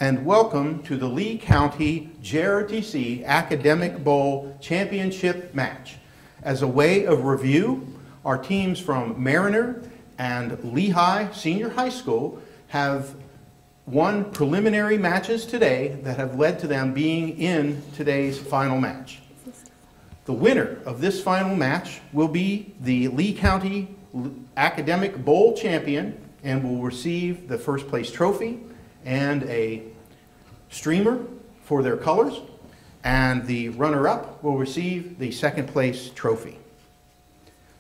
and welcome to the Lee County JROTC Academic Bowl Championship match. As a way of review, our teams from Mariner and Lehigh Senior High School have won preliminary matches today that have led to them being in today's final match. The winner of this final match will be the Lee County Academic Bowl champion and will receive the first place trophy and a streamer for their colors, and the runner-up will receive the second place trophy.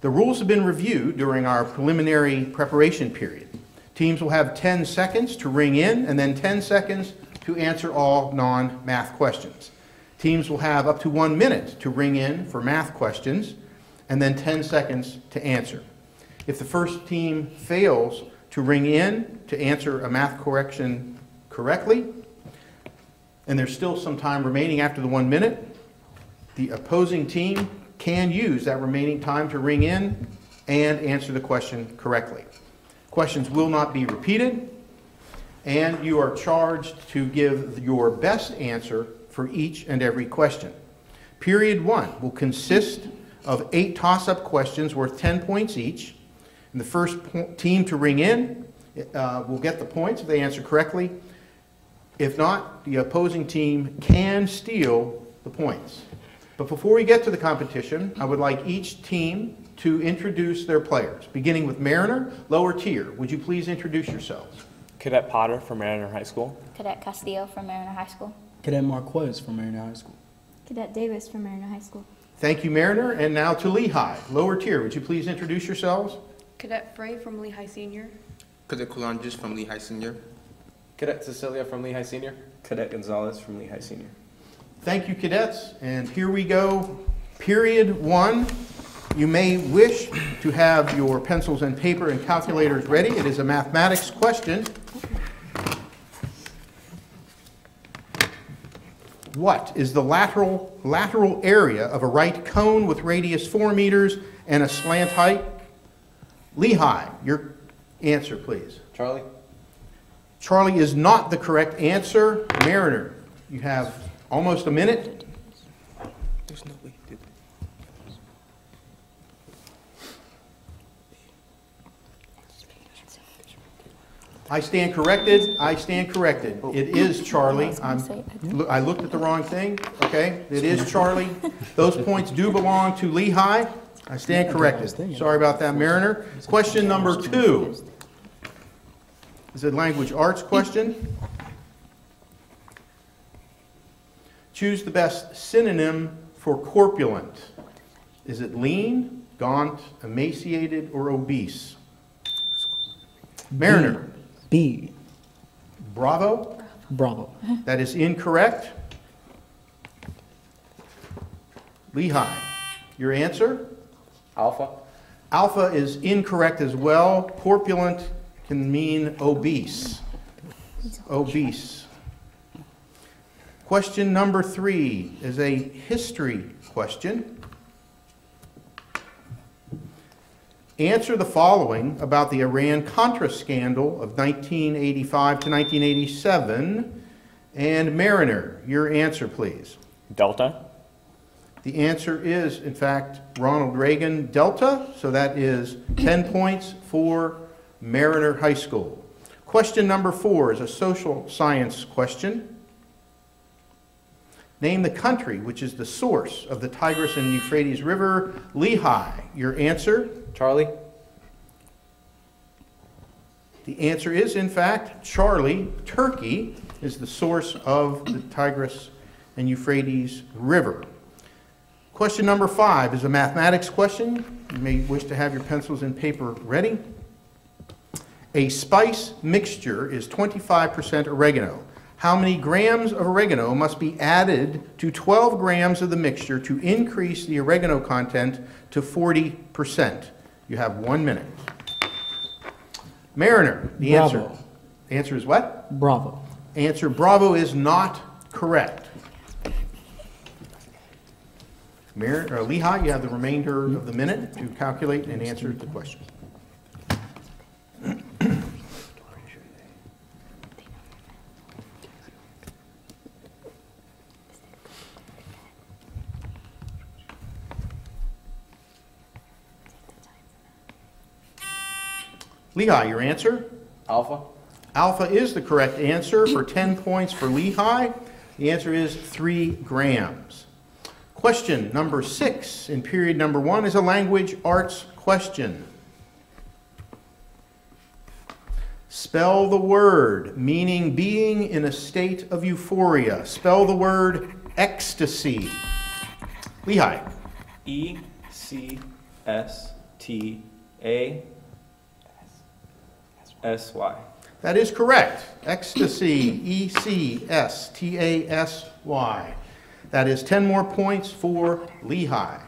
The rules have been reviewed during our preliminary preparation period. Teams will have 10 seconds to ring in and then 10 seconds to answer all non-math questions. Teams will have up to 1 minute to ring in for math questions and then 10 seconds to answer. If the first team fails to ring in to answer a math correction correctly, and there's still some time remaining after the 1 minute, the opposing team can use that remaining time to ring in and answer the question correctly. Questions will not be repeated, and you are charged to give your best answer for each and every question. Period 1 will consist of 8 toss-up questions worth 10 points each. And the first team to ring in will get the points if they answer correctly. If not, the opposing team can steal the points. But before we get to the competition, I would like each team to introduce their players. Beginning with Mariner, lower tier. Would you please introduce yourselves? Cadet Potter from Mariner High School. Cadet Castillo from Mariner High School. Cadet Marquez from Mariner High School. Cadet Davis from Mariner High School. Thank you, Mariner. And now to Lehigh, lower tier. Would you please introduce yourselves? Cadet Frey from Lehigh Senior. Cadet Coulanges from Lehigh Senior. Cadet Cecilia from Lehigh Senior. Cadet Gonzalez from Lehigh Senior. Thank you, cadets. And here we go. Period 1. You may wish to have your pencils and paper and calculators ready. It is a mathematics question. What is the lateral area of a right cone with radius 4 meters and a slant height? Lehigh, your answer, please. Charlie? Charlie is not the correct answer. Mariner, you have almost a minute. There's no way. I stand corrected. I stand corrected. It is Charlie. I looked at the wrong thing. Okay, it is Charlie. Those points do belong to Lehigh. I stand corrected. Sorry about that, Mariner. Question number 2 is a language arts question. Choose the best synonym for corpulent. Is it lean, gaunt, emaciated, or obese? Mariner. B. Bravo? Bravo. That is incorrect. Lehigh, your answer? Alpha? Alpha is incorrect as well. Corpulent can mean obese. Obese. Question number 3 is a history question. Answer the following about the Iran-Contra scandal of 1985 to 1987. And Mariner, your answer, please. Delta. The answer is, in fact, Ronald Reagan Delta, so that is 10 points for Mariner High School. Question number 4 is a social science question. Name the country which is the source of the Tigris and Euphrates River. Lehigh, your answer? Charlie? The answer is, in fact, Charlie. Turkey is the source of the Tigris and Euphrates River. Question number 5 is a mathematics question. You may wish to have your pencils and paper ready. A spice mixture is 25% oregano. How many grams of oregano must be added to 12 grams of the mixture to increase the oregano content to 40%? You have 1 minute. Mariner, the answer. The answer is what? Bravo. Answer Bravo is not correct. Lehigh, you have the remainder of the minute to calculate and answer the question. Lehigh, your answer? Alpha. Alpha is the correct answer for 10 points for Lehigh. The answer is 3 grams. Question number 6 in period number 1 is a language arts question. Spell the word meaning being in a state of euphoria. Spell the word ecstasy. Lehigh. ECSTASY. That is correct. Ecstasy, ECSTASY. That is 10 more points for Lehigh.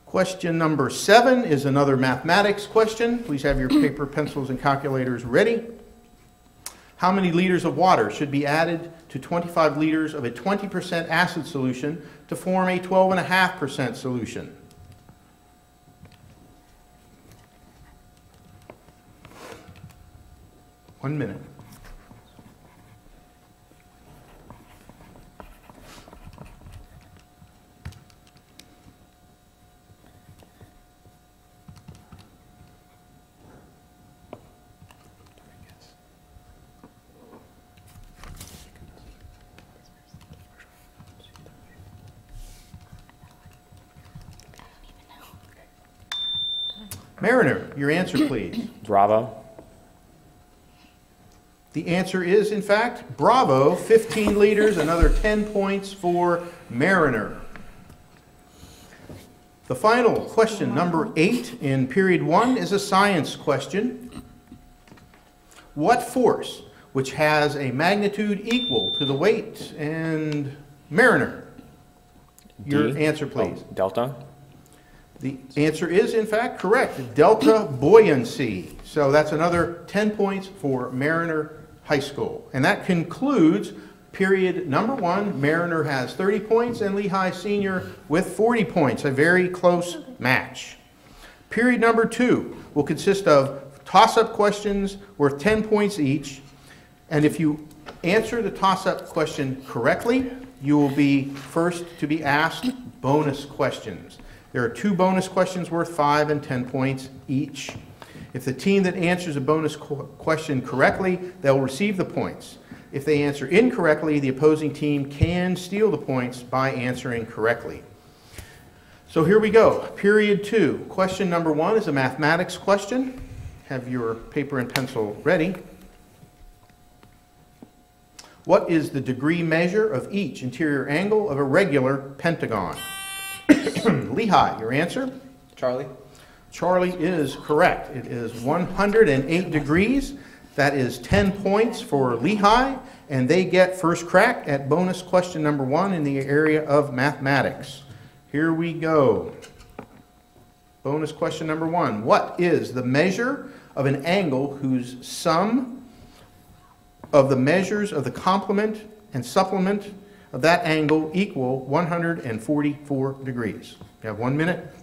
Question number 7 is another mathematics question. Please have your paper, pencils, and calculators ready. How many liters of water should be added to 25 liters of a 20% acid solution to form a 12.5% solution? One minute. Mariner, your answer, please. Bravo. The answer is, in fact, Bravo, 15 liters, another 10 points for Mariner. The final question, number 8 in period 1, is a science question. What force, which has a magnitude equal to the weight? And Mariner, your answer, please. Oh, delta. The answer is, in fact, correct. Delta buoyancy. So that's another 10 points for Mariner High School. And that concludes period number 1. Mariner has 30 points and Lehigh Senior with 40 points. A very close match. Period number 2 will consist of toss-up questions worth 10 points each. And if you answer the toss-up question correctly, you will be first to be asked bonus questions. There are 2 bonus questions worth 5 and 10 points each. If the team that answers a bonus question correctly, they'll receive the points. If they answer incorrectly, the opposing team can steal the points by answering correctly. So here we go. Period 2. Question number 1 is a mathematics question. Have your paper and pencil ready. What is the degree measure of each interior angle of a regular pentagon? Lehigh, your answer? Charlie. Charlie is correct. It is 108 degrees. That is 10 points for Lehigh, and they get first crack at bonus question number 1 in the area of mathematics. Here we go. Bonus question number 1. What is the measure of an angle whose sum of the measures of the complement and supplement of that angle equal 144 degrees? You have 1 minute.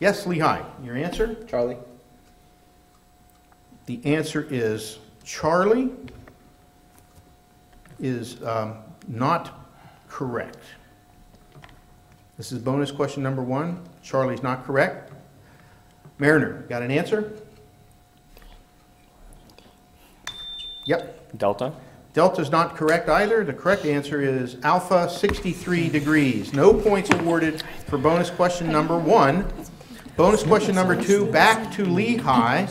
Yes, Lehigh, your answer? Charlie. The answer is Charlie is not correct. This is bonus question number 1. Charlie's not correct. Mariner, got an answer? Yep. Delta. Delta's not correct either. The correct answer is alpha, 63 degrees. No points awarded for bonus question number 1. Bonus question number 2, back to Lehigh.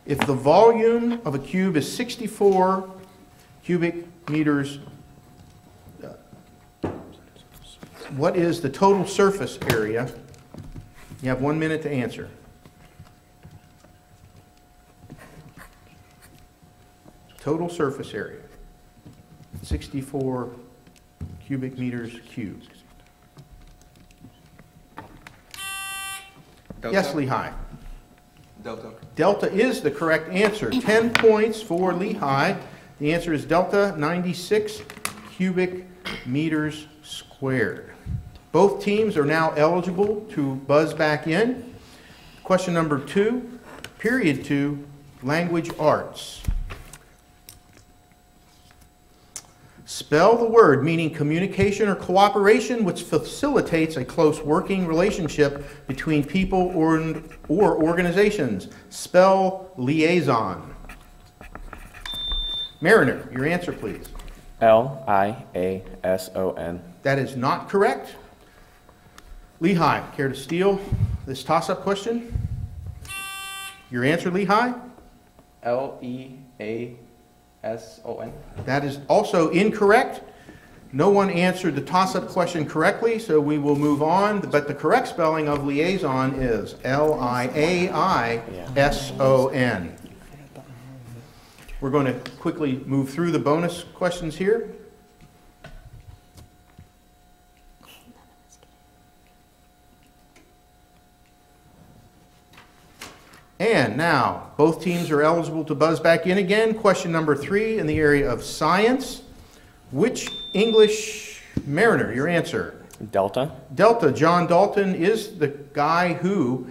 If the volume of a cube is 64 cubic meters, what is the total surface area? You have 1 minute to answer. Total surface area, 64 cubic meters cubed. Delta? Yes, Lehigh. Delta. Delta is the correct answer. 10 points for Lehigh. The answer is delta 96 cubic meters squared. Both teams are now eligible to buzz back in. Question number 2, period 2, language arts. Spell the word meaning communication or cooperation which facilitates a close working relationship between people or organizations. Spell liaison. Mariner, your answer please. Liason. That is not correct. Lehigh, care to steal this toss-up question? Your answer, Lehigh? Leason. That is also incorrect. No one answered the toss-up question correctly, so we will move on. But the correct spelling of liaison is Liaison. We're going to quickly move through the bonus questions here. And now, both teams are eligible to buzz back in again. Question number 3 in the area of science. Which English mariner? Your answer. Delta. Delta. John Dalton is the guy who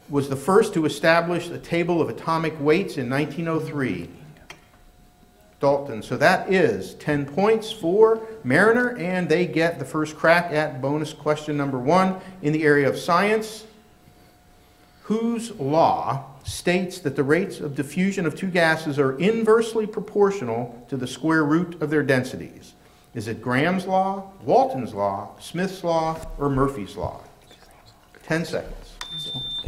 was the first to establish a table of atomic weights in 1903. Dalton. So that is 10 points for Mariner, and they get the first crack at bonus question number 1 in the area of science. Whose law states that the rates of diffusion of two gases are inversely proportional to the square root of their densities? Is it Graham's law, Walton's law, Smith's law, or Murphy's law? 10 seconds.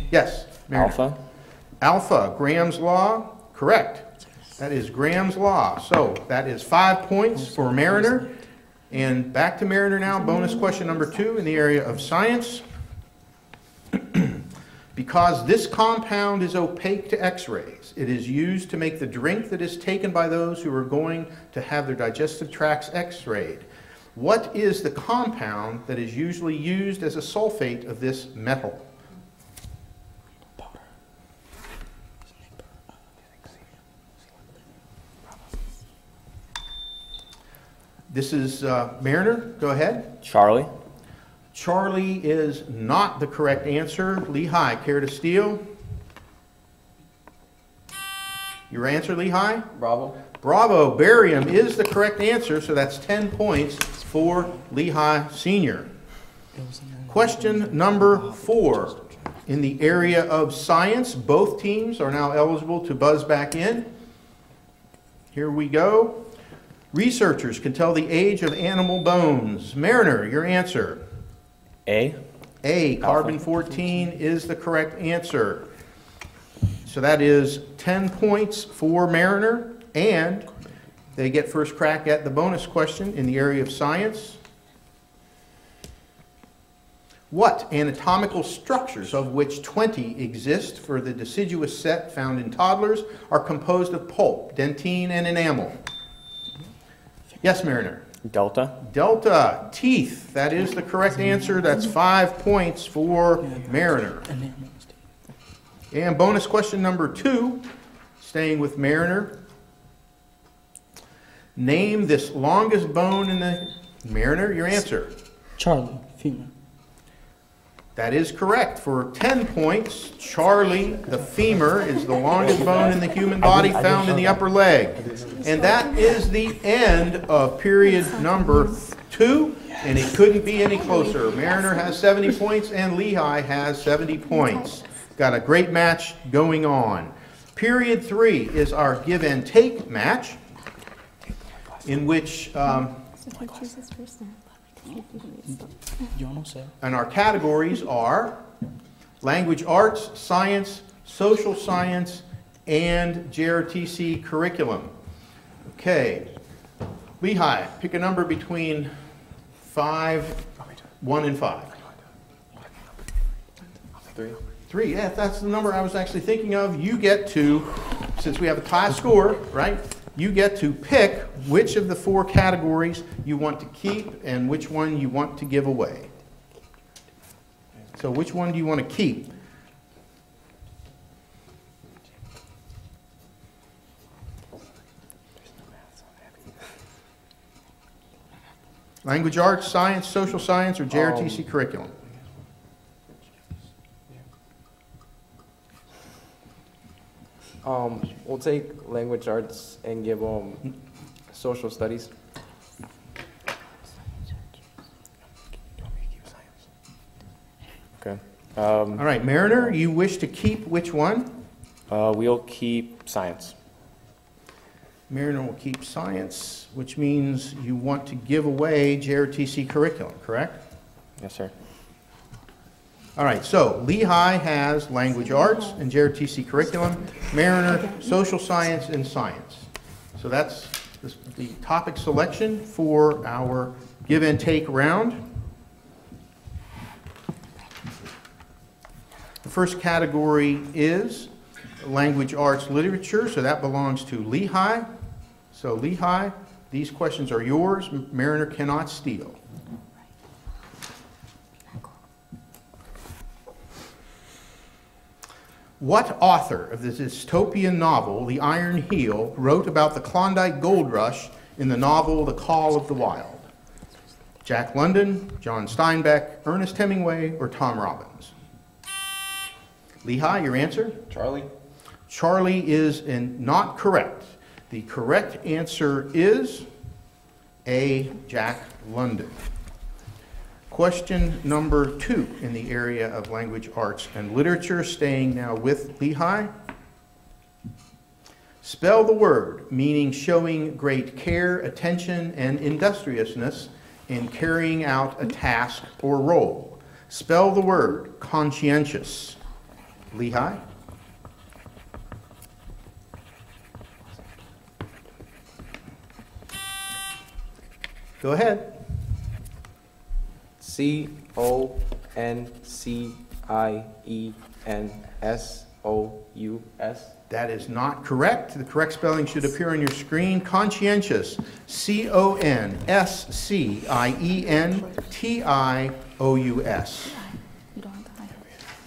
Yes, Mary. Alpha. Alpha, Graham's law, correct. That is Graham's law. So that is 5 points for Mariner. And back to Mariner now, bonus question number 2 in the area of science. Because this compound is opaque to X-rays, it is used to make the drink that is taken by those who are going to have their digestive tracts X-rayed. What is the compound that is usually used as a sulfate of this metal? This is Mariner. Go ahead. Charlie. Charlie is not the correct answer. Lehigh, care to steal? Your answer, Lehigh? Bravo. Bravo. Barium is the correct answer, so that's 10 points for Lehigh Senior. Question number 4. In the area of science, both teams are now eligible to buzz back in. Here we go. Researchers can tell the age of animal bones. Mariner, your answer. A. Carbon-14 is the correct answer. So that is 10 points for Mariner, and they get first crack at the bonus question in the area of science. What anatomical structures, of which 20 exist for the deciduous set found in toddlers, are composed of pulp, dentine, and enamel? Yes, Mariner. Delta. Delta, teeth. That is the correct answer. That's 5 points for Mariner. And bonus question number 2, staying with Mariner. Name this longest bone in the... Mariner, your answer. Charlie, femur. That is correct. For 10 points, Charlie, the femur, is the longest bone in the human body found in the upper leg. And that is the end of period number 2, and it couldn't be any closer. Mariner has 70 points and Lehigh has 70 points. Got a great match going on. Period 3 is our give and take match, in which... And our categories are language arts, science, social science, and JROTC curriculum. Okay. Lehigh, pick a number between 1 and 5. 3. 3, yeah, that's the number I was actually thinking of. You get to, since we have a tie score, right? You get to pick which of the 4 categories you want to keep and which one you want to give away. So which one do you want to keep? Language arts, science, social science, or JROTC curriculum? We'll take language arts and give social studies. Okay. All right, Mariner, you wish to keep which one? We'll keep science. Mariner will keep science, which means you want to give away JROTC curriculum, correct? Yes, sir. All right, so Lehigh has language arts and JROTC curriculum, Mariner, social science and science. So that's the topic selection for our give and take round. The first category is language arts literature, so that belongs to Lehigh. So Lehigh, these questions are yours. Mariner cannot steal. What author of the dystopian novel, The Iron Heel, wrote about the Klondike Gold Rush in the novel The Call of the Wild? Jack London, John Steinbeck, Ernest Hemingway, or Tom Robbins? Lehigh, your answer? Charlie? Charlie is not correct. The correct answer is A, Jack London. Question number 2 in the area of language arts and literature, staying now with Lehigh. Spell the word meaning showing great care, attention, and industriousness in carrying out a task or role. Spell the word conscientious. Lehigh. Go ahead. Conscientious. That is not correct. The correct spelling should appear on your screen. Conscientious. Conscientious.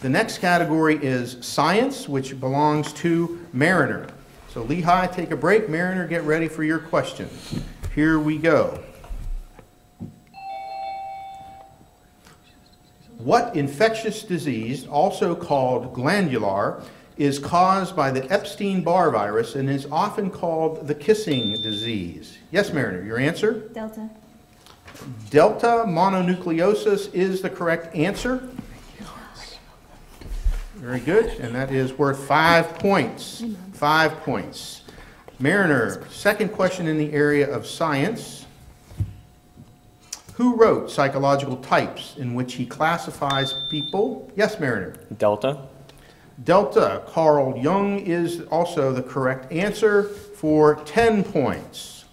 The next category is science, which belongs to Mariner. So Lehigh, take a break. Mariner, get ready for your questions. Here we go. What infectious disease, also called glandular, is caused by the Epstein-Barr virus and is often called the kissing disease? Yes, Mariner, your answer? Delta. Delta mononucleosis is the correct answer. Very good, and that is worth 5 points. 5 points. Mariner, second question in the area of science. Who wrote Psychological Types, in which he classifies people? Yes, Mariner. Delta. Delta. Carl Jung is also the correct answer for 10 points.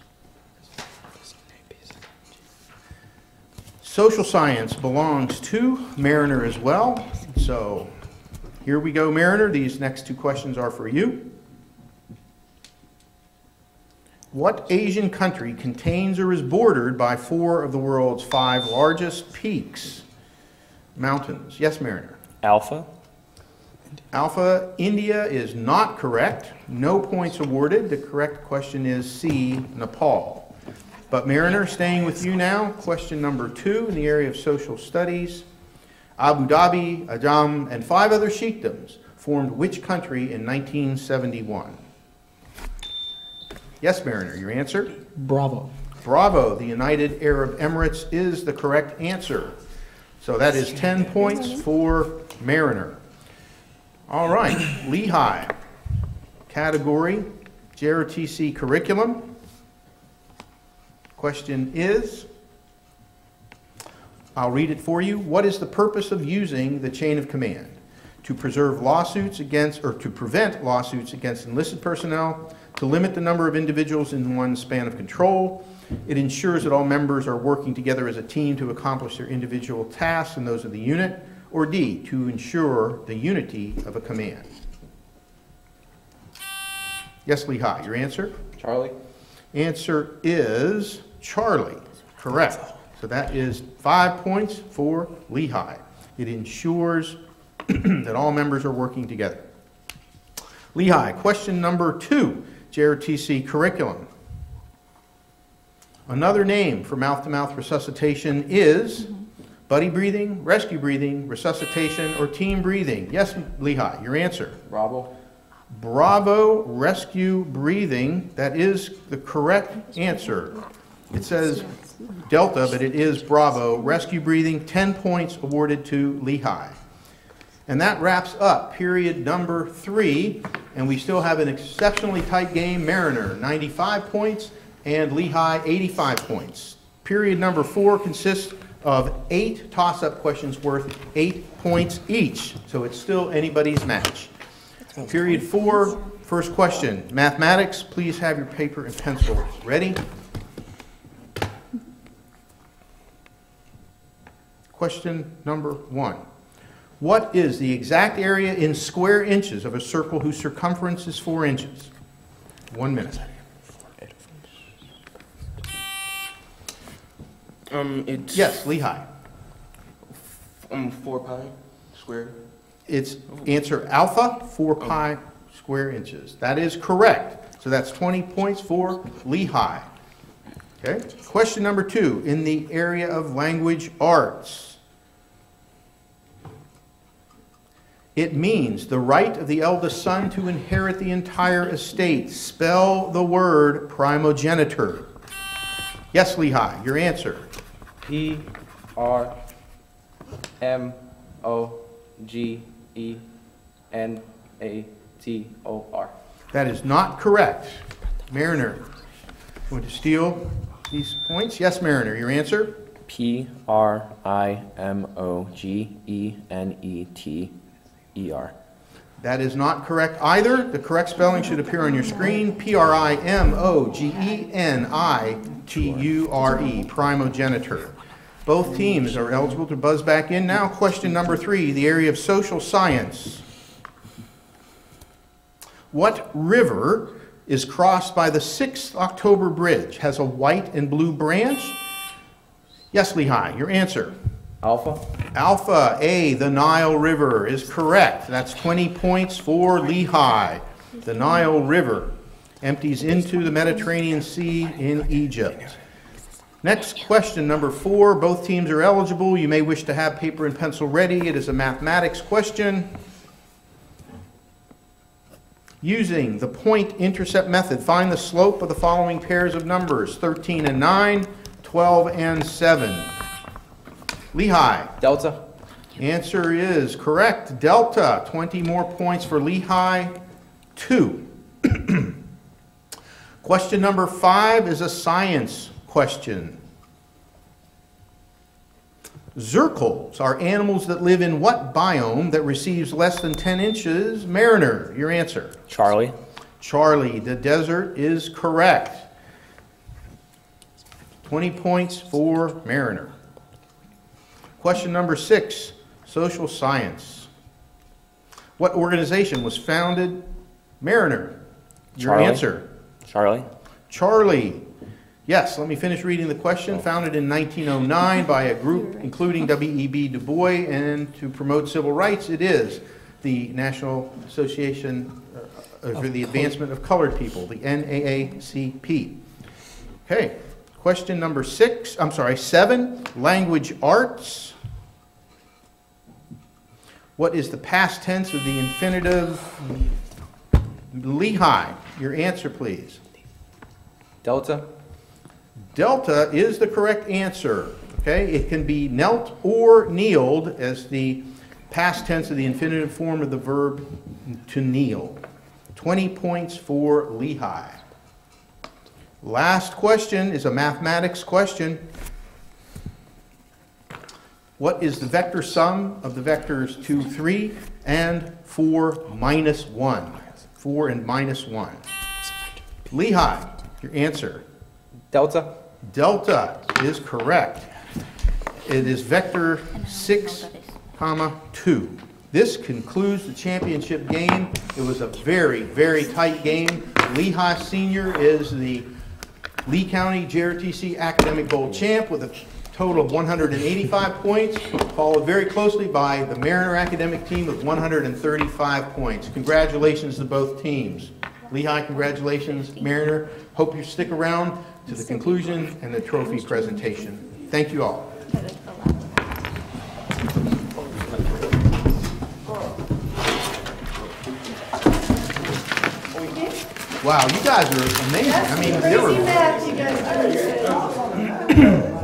Social science belongs to Mariner as well. So here we go, Mariner. These next 2 questions are for you. What Asian country contains or is bordered by 4 of the world's 5 largest peaks? Mountains. Yes, Mariner. Alpha. Alpha, India is not correct. No points awarded. The correct question is C, Nepal. But Mariner, staying with you now, question number 2 in the area of social studies. Abu Dhabi, Ajam, and 5 other sheikdoms formed which country in 1971? Yes, Mariner, your answer? Bravo. Bravo, the United Arab Emirates is the correct answer. So that is 10 points for Mariner. All right, Lehigh. Category, JROTC curriculum. Question is, I'll read it for you. What is the purpose of using the chain of command? To preserve lawsuits against, or to prevent lawsuits against enlisted personnel, to limit the number of individuals in one's span of control. It ensures that all members are working together as a team to accomplish their individual tasks and those of the unit. Or D, to ensure the unity of a command. Yes, Lehigh, your answer? Charlie? Answer is Charlie. Correct. So that is 5 points for Lehigh. It ensures that all members are working together. Lehigh, question number 2, JROTC curriculum. Another name for mouth-to-mouth resuscitation is buddy breathing, rescue breathing, resuscitation, or team breathing. Yes, Lehigh, your answer. Bravo. Bravo, rescue breathing. That is the correct answer. It says Delta, but it is Bravo, rescue breathing. 10 points awarded to Lehigh. And that wraps up period number 3. And we still have an exceptionally tight game. Mariner, 95 points, and Lehigh, 85 points. Period number 4 consists of 8 toss-up questions worth 8 points each. So it's still anybody's match. Period 4, first question. Mathematics, please have your paper and pencil ready. Question number 1. What is the exact area in square inches of a circle whose circumference is 4 inches? 1 minute. It's Yes, Lehigh. 4 pi squared. It's answer alpha, 4 pi square inches. That is correct. So that's 20 points for Lehigh. Okay. Question number 2, in the area of language arts. It means the right of the eldest son to inherit the entire estate. Spell the word primogeniture. Yes, Lehigh, your answer. P-R-M-O-G-E-N-A-T-O-R. That is not correct. Mariner, going to steal these points? Yes, Mariner, your answer? P-R-I-M-O-G-E-N-E-T-E-R. That is not correct either. The correct spelling should appear on your screen. P-R-I-M-O-G-E-N-I-T-U-R-E, primogeniture. Both teams are eligible to buzz back in now. Question number 3, the area of social science. What river is crossed by the 6th October Bridge? Has a white and blue branch? Yes, Lehigh, your answer. Alpha. Alpha, A, the Nile River is correct. That's 20 points for Lehigh. The Nile River empties into the Mediterranean Sea in Egypt. Next question, number 4. Both teams are eligible. You may wish to have paper and pencil ready. It is a mathematics question. Using the point-intercept method, find the slope of the following pairs of numbers: 13 and 9, 12 and 7. Lehigh. Delta. Answer is correct. Delta. 20 more points for Lehigh. 2. Question number 5 is a science question. Zircles are animals that live in what biome that receives less than 10 inches? Mariner, your answer. Charlie. Charlie, the desert is correct. 20 points for Mariner. Question number 6, social science. What organization was founded? Mariner, your Charlie. answer. Charlie. Charlie. Yes, let me finish reading the question. Founded in 1909 by a group including W.E.B. Du Bois, and to promote civil rights, it is the National Association for the Advancement of Colored People, the NAACP. Okay, question number 7, language arts. What is the past tense of the infinitive? Lehigh, your answer, please. Delta. Delta is the correct answer. Okay, it can be knelt or kneeled as the past tense of the infinitive form of the verb to kneel. 20 points for Lehigh. Last question is a mathematics question. What is the vector sum of the vectors 2, 3, and 4, minus 1? 4 and minus 1. Lehigh, your answer. Delta. Delta is correct. It is vector 6, 2. This concludes the championship game. It was a very, very tight game. Lehigh Senior is the Lee County JROTC Academic Bowl champ with a total of 185 points, followed very closely by the Mariner academic team with 135 points. Congratulations to both teams. Lehigh, congratulations. Mariner, hope you stick around to the conclusion and the trophy presentation. Thank you all. Wow, you guys are amazing. I mean, there were...